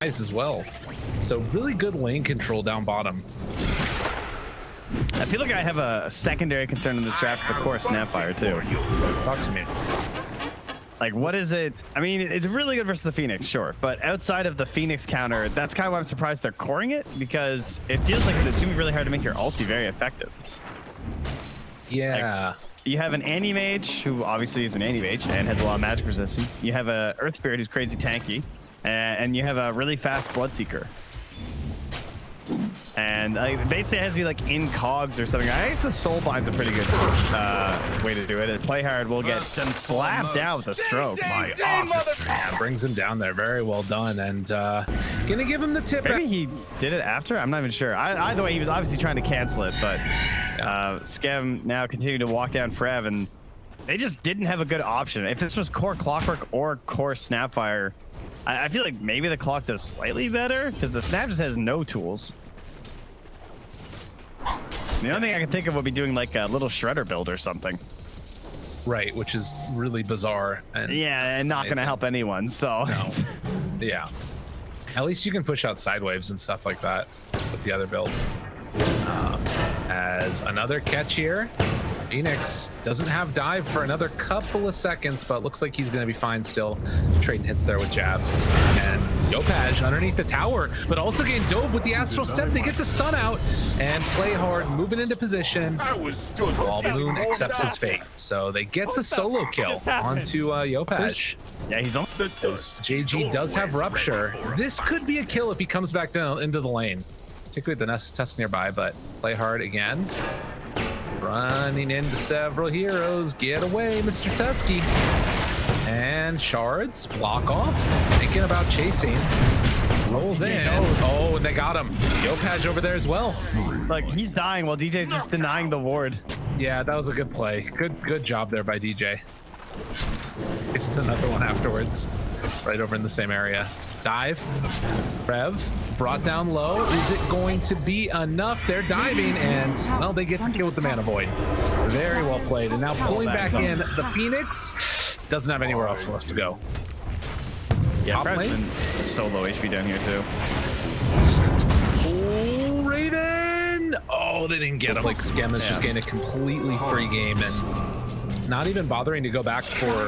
dies as well. So really good lane control down bottom. I feel like I have a secondary concern in this draft for core Snapfire too. Talk to me. Like, what is it? I mean, it's really good versus the Phoenix, sure. But outside of the Phoenix counter, that's kind of why I'm surprised they're coring it, because it feels like it's going to be really hard to make your ulti very effective. Yeah. Like, you have an Anti-Mage, who obviously is an Anti-Mage and has a lot of magic resistance. You have a Earth Spirit who's crazy tanky. And you have a really fast Bloodseeker. And basically it has to be like in cogs or something. I guess the Soul Bind's a pretty good way to do it. Play hard will get slapped down with a stroke. My office man brings him down there. Very well done. And gonna give him the tip. Maybe he did it after? I'm not even sure. Either way, he was obviously trying to cancel it, but Skev now continuing to walk down Frev, and they just didn't have a good option. If this was core Clockwork or core Snapfire, I feel like maybe the Clock does slightly better, because the Snap just has no tools. The only thing I can think of would be doing like a little Shredder build or something. Right, which is really bizarre. And yeah, and not going to help anyone, so. No. Yeah. At least you can push out side waves and stuff like that with the other build. As another catch here. Phoenix doesn't have dive for another couple of seconds, but looks like he's going to be fine still. Trading hits there with jabs. And Yopaj underneath the tower, but also getting dove with the Astral Step. They get the stun out and play hard, moving into position. While Moon accepts his fate. So they get the solo kill onto Yopaj. Yeah, he's on. JG does have Rupture. This could be a kill if he comes back down into the lane. Particularly the Nest Tusk nearby, but play hard again. Running into several heroes. Get away, Mr. Tusky. And shards block off. Thinking about chasing. Rolls in. Oh, and they got him. Yopaj over there as well. Like, he's dying while DJ's just denying the ward. Yeah, that was a good play. Good job there by DJ. This is another one afterwards. Right over in the same area. Dive. Rev. Brought down low. Is it going to be enough? They're diving, and, well, they get the kill with the Mana Void. Very well played. And now pulling back in, the Phoenix doesn't have anywhere else left to go. Yeah, Fred's been solo HP down here, too. Oh, Raven! Oh, they didn't get him. Like, Skem is just getting a completely free game, and not even bothering to go back for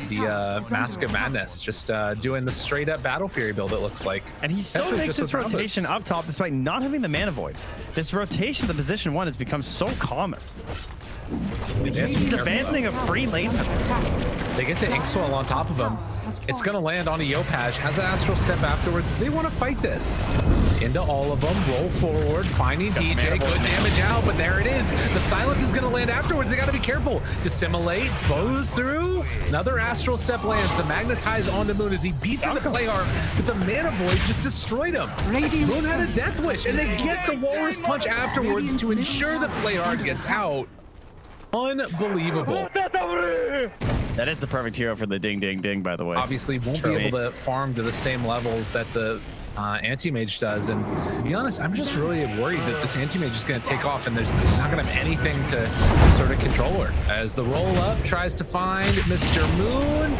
the Mask of Madness, just doing the straight up Battle Fury build, it looks like. And he still makes this rotation up top despite not having the Mana Void. This rotation to position 1 has become so common. He's abandoning a free lane. They get the Ink Swell on top of him. It's going to land on a Yopaj. Has an Astral Step afterwards. They want to fight this. Into all of them. Roll forward. Finding DJ. Good damage out, but there it is. The Silence is going to land afterwards. They got to be careful. Dissimulate. Bow through. Another Astral Step lands. The Magnetize onto Moon as he beats him to play hard, but the Mana Void just destroyed him. Moon had a Death Wish, and they get the Walrus Punch afterwards to ensure that Play Hard gets out. Unbelievable. That is the perfect hero for the ding, ding, ding, by the way. Obviously, won't be able to farm to the same levels that the Anti-Mage does. And to be honest, I'm just really worried that this Anti-Mage is going to take off and there's not going to have anything to sort of control her. As the roll-up tries to find Mr. Moon,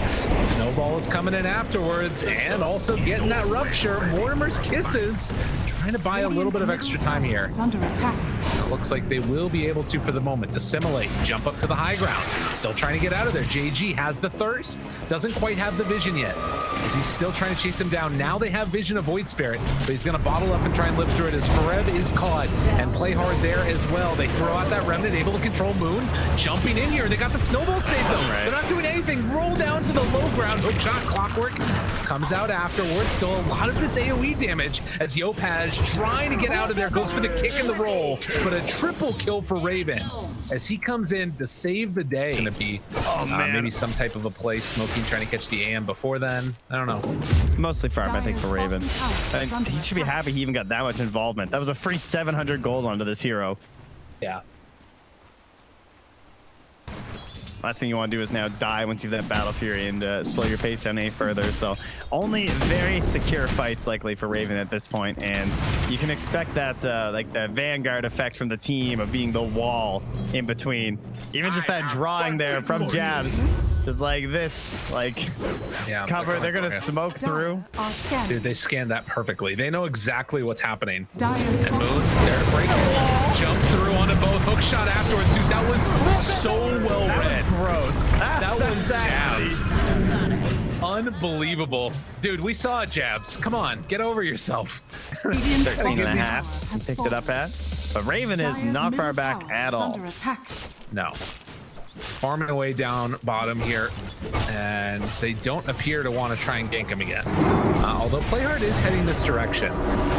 Snowball is coming in afterwards and also getting that Rupture. Mortimer's Kisses, trying to buy a little bit of extra time here. Under attack. It looks like they will be able to for the moment. Dissimulate, jump up to the high ground. Still trying to get out of there. JG has the thirst, doesn't quite have the vision yet, as he's still trying to chase him down. Now they have vision of Void Spirit, but he's going to bottle up and try and live through it as Farev is caught and play hard there as well. They throw out that Remnant, able to control Moon, jumping in here. They got the Snowball save them. Right. They're not doing anything. Roll down to the low ground. Hook shot, Clockwork comes out afterwards. Still a lot of this AoE damage as Yopaj trying to get out of there, goes for the kick and the roll, but a triple kill for Raven as he comes in to save the day. Gonna be maybe some type of a play, Smoking trying to catch the AM before then. I don't know. Mostly farm, I think, for Raven. And he should be happy he even got that much involvement. That was a free 700 gold onto this hero. Yeah. Last thing you want to do is now die once you've that Battle Fury and slow your pace down any further. So only very secure fights likely for Raven at this point, and you can expect that like the Vanguard effect from the team of being the wall in between. Even just that drawing there from Jabs, just like this, like cover. They're gonna smoke through. Dude, they scanned that perfectly. They know exactly what's happening. And Moon, there to break it. Jumps through onto both. Hook shot afterwards, dude. That was so well read. Gross. That was Jabs. Unbelievable. Dude, we saw it, Jabs. Come on, get over yourself. 13.5. He picked it up at. But Raven is not far back at all. No. Farming away down bottom here, and they don't appear to want to try and gank him again. Although Playhard is heading this direction.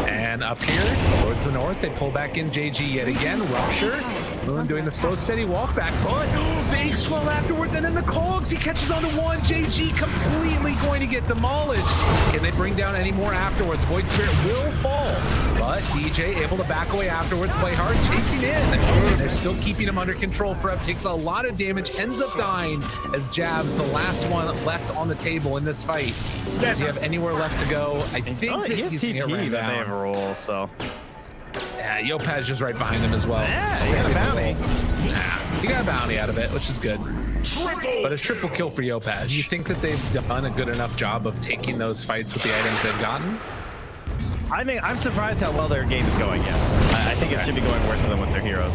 And up here, towards the north, they pull back in JG yet again. Rupture. Moon doing the slow, steady walk back. But big swell afterwards, and then the Cogs. He catches onto one. JG completely going to get demolished. Can they bring down any more afterwards? Void Spirit will fall. But DJ able to back away afterwards. Playhard chasing in. They're still keeping him under control. Frev takes a lot of damage, ends up dying as Jabs, the last one left on the table in this fight. Does he have anywhere left to go? I think he's going to get ran down. They have a roll, so. Yeah, Yopaj is right behind him as well. Yeah, he got a bounty. Yeah, he got a bounty out of it, which is good. But a triple kill for Yopaj. Do you think that they've done a good enough job of taking those fights with the items they've gotten? I think I'm surprised how well their game is going, yes. I think it should be going worse for them with their heroes.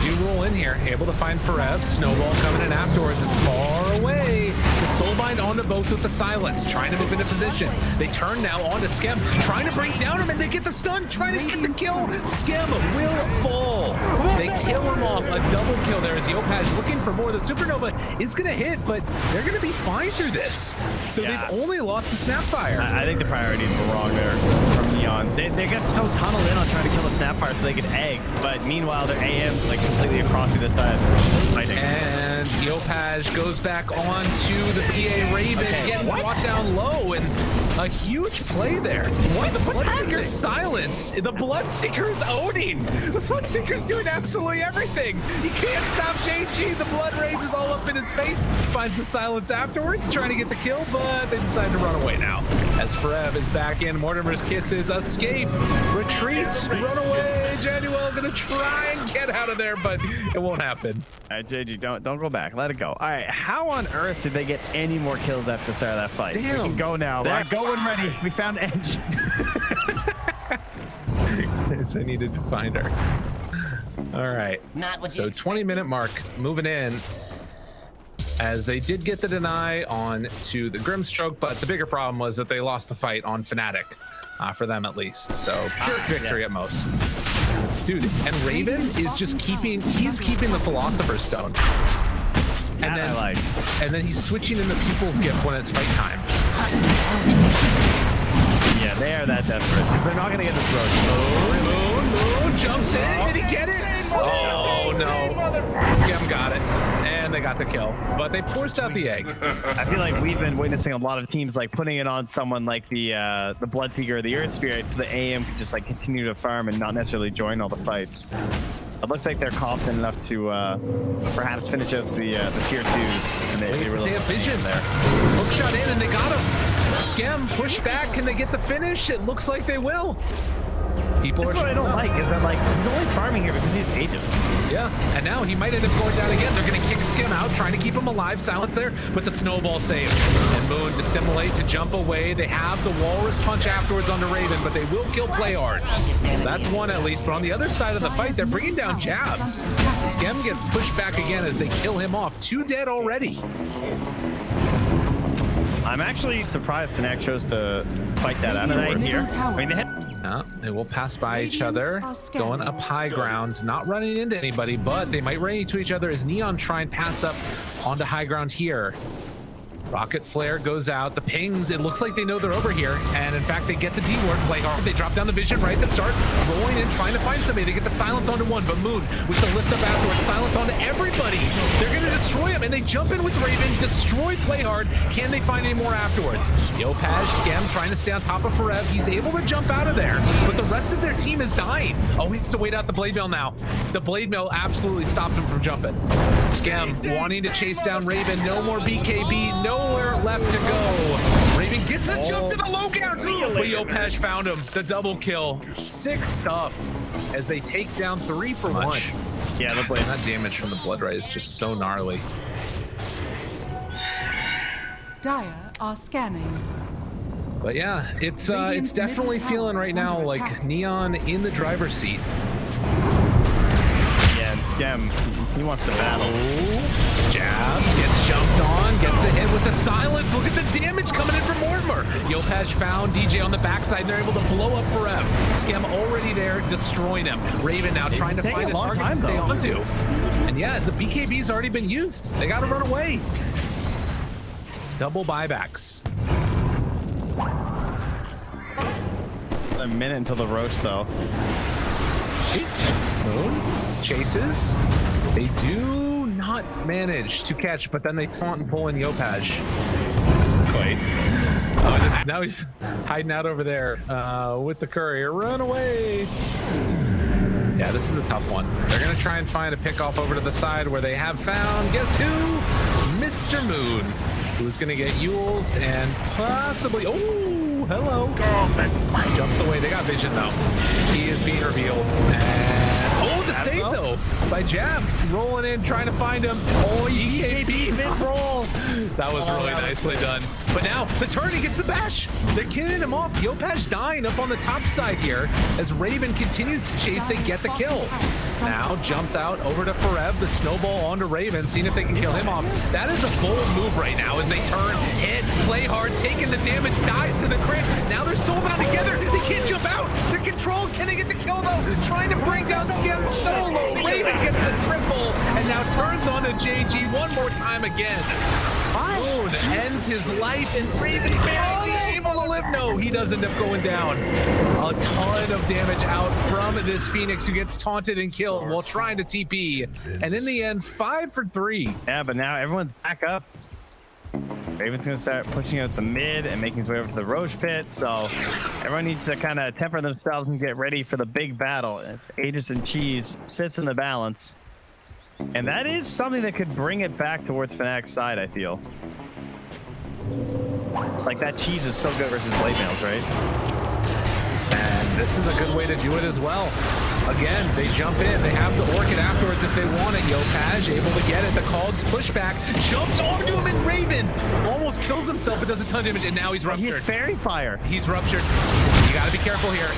Do roll in here, able to find Forev. Snowball coming in afterwards. It's far away. The Soulbind onto both with the silence, trying to move into position. They turn now onto Skem, trying to bring down him, and they get the stun, trying to get the kill. Skem will fall. They kill him off. A double kill there as Yopaj looking for more. The Supernova is going to hit, but they're going to be fine through this. So they've only lost the Snapfire. I think the priorities were wrong there from Neon. They got so tunneled in on trying to kill the Snapfire so they could egg, but meanwhile their AM's like completely across to the side. Fighting. And Yopaj goes back on to the PA Raven, getting brought down low, and a huge play there. What? The Bloodseeker's silence. The Bloodseeker's owning. The Bloodseeker's doing absolutely everything. He can't stop JG. The Blood Rage is all up in his face. Finds the silence afterwards, trying to get the kill, but they decide to run away now. As Frev is back in, Mortimer's kisses, escape, retreat, run away. Januel gonna try and get out of there, but it won't happen. All right, JG, don't go back. Let it go. All right, how on earth did they get any more kills after the start of that fight? Damn. We can go now. They're going ready. We found Edge. I needed to find her. All right. So 20-minute mark, moving in. As they did get the deny on to the Grimstroke, but the bigger problem was that they lost the fight on Fnatic, for them at least. So pure victory at most. Dude, and Raven is just keeping the Philosopher's Stone. And then he's switching in the Pupil's Gift when it's fight time. Yeah, they are that desperate. They're not gonna get this road. Moon jumps in. Did he get it? Oh no. Gem got it. And they got the kill. But they forced out the egg. I feel like we've been witnessing a lot of teams like putting it on someone like the Bloodseeker or the Earth Spirit so the AM could just like continue to farm and not necessarily join all the fights. It looks like they're confident enough to perhaps finish out the tier 2s, and they really have vision there. Hook shot in, and they got him. Skem push back. Can they get the finish? It looks like they will. People That's what I don't like is that like he's only farming here because he's Aegis. Yeah, and now he might end up going down again. They're going to kick Skim out, trying to keep him alive, silent there, but the snowball save. And Moon dissimulate to jump away. They have the Walrus Punch afterwards on the Raven, but they will kill Playhard. That's one at least, but on the other side of the fight, they're bringing down Jabs. Skem gets pushed back again as they kill him off. 2 dead already. I'm actually surprised Fnatic chose to fight that out of here. I mean, they will pass by each other, going up high ground, not running into anybody, but they might run into each other as Neon try and pass up onto high ground here. Rocket Flare goes out. The pings, it looks like they know they're over here. And in fact, they get the D-word, play hard. They drop down the vision right at the start, rolling in, trying to find somebody. They get the silence onto one, but Moon with the lift up afterwards, silence onto everybody. They're going to destroy him, and they jump in with Raven, destroy Playhard. Can they find any more afterwards? Yopaj, Skem trying to stay on top of Forev. He's able to jump out of there, but the rest of their team is dying. Oh, he needs to wait out the Blade Mail now. The Blade Mail absolutely stopped him from jumping. Scam wanting to chase down Raven. No more BKB, nowhere left to go. Raven gets the jump to the low ground, but Yopaj found him. The double kill. Sick stuff as they take down 3 for 1. Yeah, the blade. That damage from the Blood Ray is just so gnarly. Dire are scanning. But yeah, it's definitely feeling right now like Neon in the driver's seat. Yeah, and Scam, he wants to battle. Jabs, gets jumped on, gets the hit with the silence. Look at the damage coming in from Mortimer. Yopaj found DJ on the backside, and they're able to blow up Forev. Scam already there, destroying him. Raven now trying to find a target to stay onto. And yeah, the BKB's already been used. They gotta run away. Double buybacks. A minute until the roast, though. Chases. They do not manage to catch, but then they taunt and pull in Yopaj. Wait. Oh, now he's hiding out over there with the courier. Run away. Yeah, this is a tough one. They're going to try and find a pickoff over to the side where they have found, guess who? Mr. Moon, who's going to get Yules and possibly, oh, hello. Jumps away. They got vision, though. He is being revealed. And, the save, though, by Jabs. Rolling in, trying to find him. Oh, EKB mid-roll. That was really nicely done. But now, the Eternity gets the bash. They're killing him off. Yopaj dying up on the top side here. As Raven continues to chase, they get the kill. Now, jumps out over to Forev. The snowball onto Raven, seeing if they can kill him off. That is a bold move right now as they turn, hit, play hard, taking the damage, dies to the crit. Now they're soulbound together. They can't jump out. They're controlled. Can they get the kill, though? Trying to bring down Scam solo. Raven gets the triple and now turns on to JG one more time again. Moon ends his life and Raven barely able to live. No, he does end up going down. A ton of damage out from this Phoenix who gets taunted and killed while trying to TP. And in the end, 5 for 3. Yeah, but now everyone's back up. Raven's going to start pushing out the mid and making his way over to the Roche pit. So everyone needs to kind of temper themselves and get ready for the big battle. It's Aegis and Cheese sits in the balance. And that is something that could bring it back towards Fnatic's side, I feel. It's like that Cheese is so good versus blade mails, right? And this is a good way to do it as well. Again, they jump in. They have the Orchid afterwards if they want it. Yopaj able to get it. The Cogs pushback. Jumps onto him and Raven almost kills himself but does a ton of damage. And now he's ruptured. He's fairy fire. He's ruptured. You got to be careful here.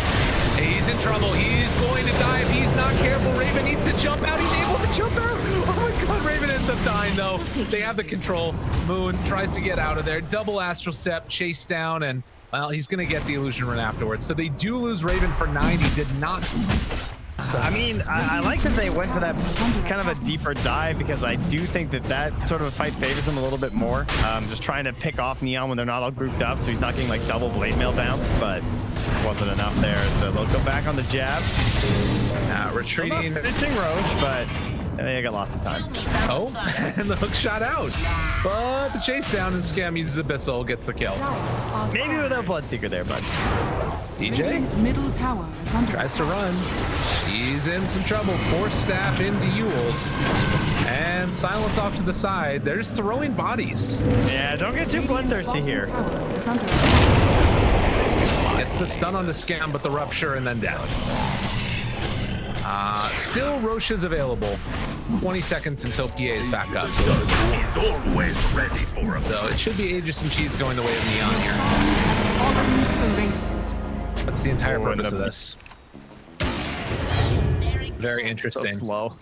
He's in trouble. He's going to die if he's not careful. Raven needs to jump out. He's able to jump out. Oh my god, Raven ends up dying though. They have the control. Moon tries to get out of there. Double astral step, chase down, and well, he's going to get the illusion run afterwards. So they do lose Raven for 90. Did not. So, I mean, I like that they went for that kind of a deeper dive because I do think that that sort of a fight favors them a little bit more. Just trying to pick off Neon when they're not all grouped up, so he's not getting like double blade mail bounce, but wasn't enough there. So they'll go back on the jabs. Retreating. Finishing Roche, but they got lots of time. Oh, and the hook shot out. But the chase down and Scam uses Abyssal, gets the kill. Maybe without Bloodseeker there, but DJ middle tower is under tries to run. She's in some trouble. Force staff into Yules. And silence off to the side. They're just throwing bodies. Yeah, don't get too bloodthirsty here. Gets the stun on the Scam, but the rupture and then down. Still Roche is available. 20 seconds until PA is back up. He's always ready for us. So it should be Aegis and Cheese going the way of Neon here. That's the entire purpose of this. Very interesting. So slow.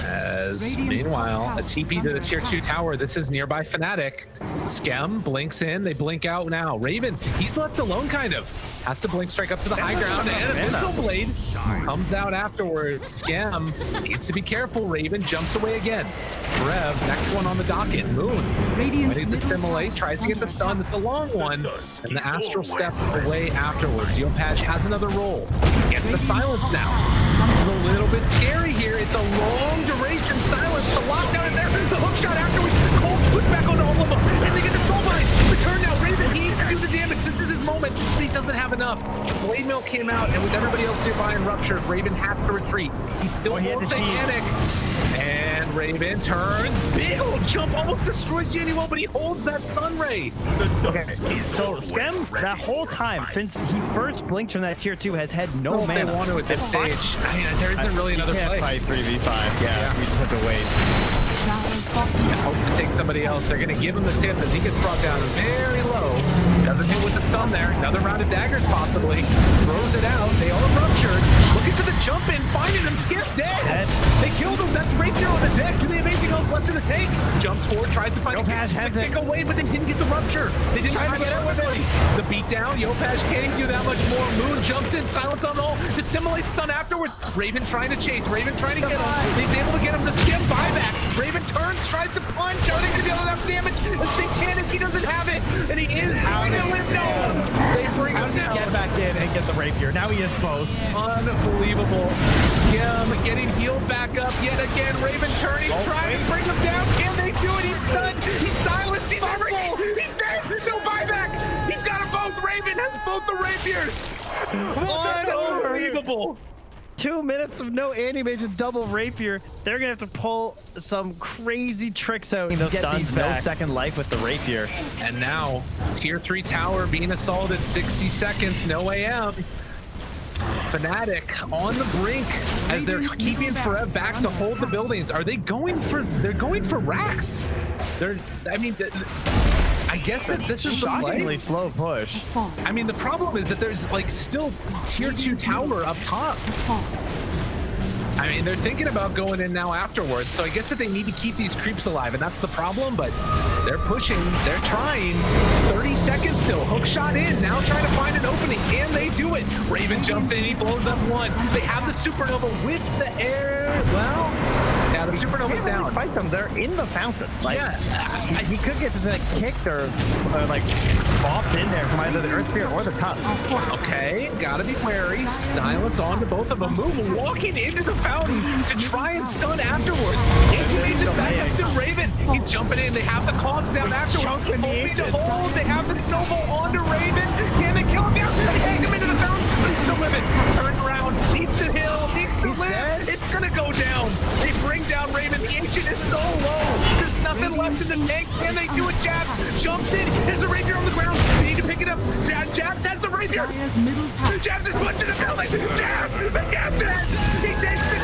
As meanwhile, a TP to the tier 2 tower. This is nearby Fnatic. Scam blinks in. They blink out now. Raven, he's left alone kind of. Has to blink strike up to the high ground. And a Missile Blade comes out afterwards. Scam needs to be careful. Raven jumps away again. Rev, next one on the docket. Moon, ready to simulate. Tries to get the stun. It's a long one. And the Astral steps away afterwards. Yopaj has another roll. Gets the silence now. It's a little bit scary here. It's a long duration silence. The lockdown is there. The hook shot afterwards. Cold push back on all of them. And they get the soul mine. The turn now. Raven needs to do the damage. This is his moment. But he doesn't have enough. Blade Mill came out, and with everybody else nearby and ruptured, Raven has to retreat. He's still more satanic. And Raven turns. Big old jump, almost destroys Januel, but he holds that sun ray. Okay, so Skem, that whole time, since he first blinked from that tier 2, has had no Well, mana. they want to at this stage. I mean, there isn't really another You can't play. fight 3v5. Yeah, we just have to wait. Dire's bottom Hope to take somebody else. They're going to give him the tip as he gets brought down very low. Doesn't hit with the stun there. Another round of daggers possibly. Throws it out. They are ruptured. Looking for the jump in. Finding him. Skip dead. They killed him. That's Rapier on the deck. Do they have anything else left in the tank? Jumps forward. Tries to find Yopaj has a kick away, but they didn't get the rupture. They didn't try to get out with it. The beatdown. Yopaj can't do that much more. Moon jumps in. Silent on all. Dissimulates stun afterwards. Raven trying to chase. Raven trying to get him. He's able to get him to skip buyback. Raven turns. Tries to punch. Are they going to be able to have damage? A satanic. He doesn't have it. And he is going to live. No. They bring him down. Get back in and get the rapier. Now he is both. Unbelievable. Skim getting healed back up yet again. Raven turning, trying to bring him down. Can they do it? He's stunned. He's silenced. He's everything. He's dead. No buyback. He's got them both. Raven has both the rapiers. Unbelievable. 2 minutes of no animation double rapier. They're gonna have to pull some crazy tricks out. Those Get stuns, these no back. second life with the rapier. And now, tier 3 tower being assaulted 60 seconds, no AM. Fnatic on the brink as they're keeping Forev back to hold the buildings. Are they going for, they're going for racks? I guess that this is the Shockingly play. slow push. has fallen. I mean, the problem is that there's like still tier 2 tower up top. Has fallen. I mean, they're thinking about going in now afterwards, so I guess that they need to keep these creeps alive, and that's the problem, but they're pushing, they're trying. 30 seconds still, hook shot in, now trying to find an opening. Can they do it? Raven jumps in, he blows up one. They have the supernova with the air. Well, yeah, the supernova's down. Fight them. They're in the fountain. Like, Yeah. he could get just like kicked or like bopped in there from either the Earth Spear or the Tusk. Okay, gotta be wary. Silence on to both of them. Move walking into the fountain to try and stun afterwards. Ancient just back up to Raven. He's jumping in. They have the cogs down afterwards. Hoping to hold. They have the snowball onto Raven. Can they kill him down? They hang him into the fountain. But he's still living. Turns around. Needs to heal. Needs to live. It's gonna go down. They bring down Raven. The Ancient is so low. There's nothing left in the tank. Can they do it? Jabs jumps in. There's a Rapier on the ground. They need to pick it up. Jabs has the Rapier. Dire's middle tower. Jabs is punching the building. Jabs! The Jabs! He takes the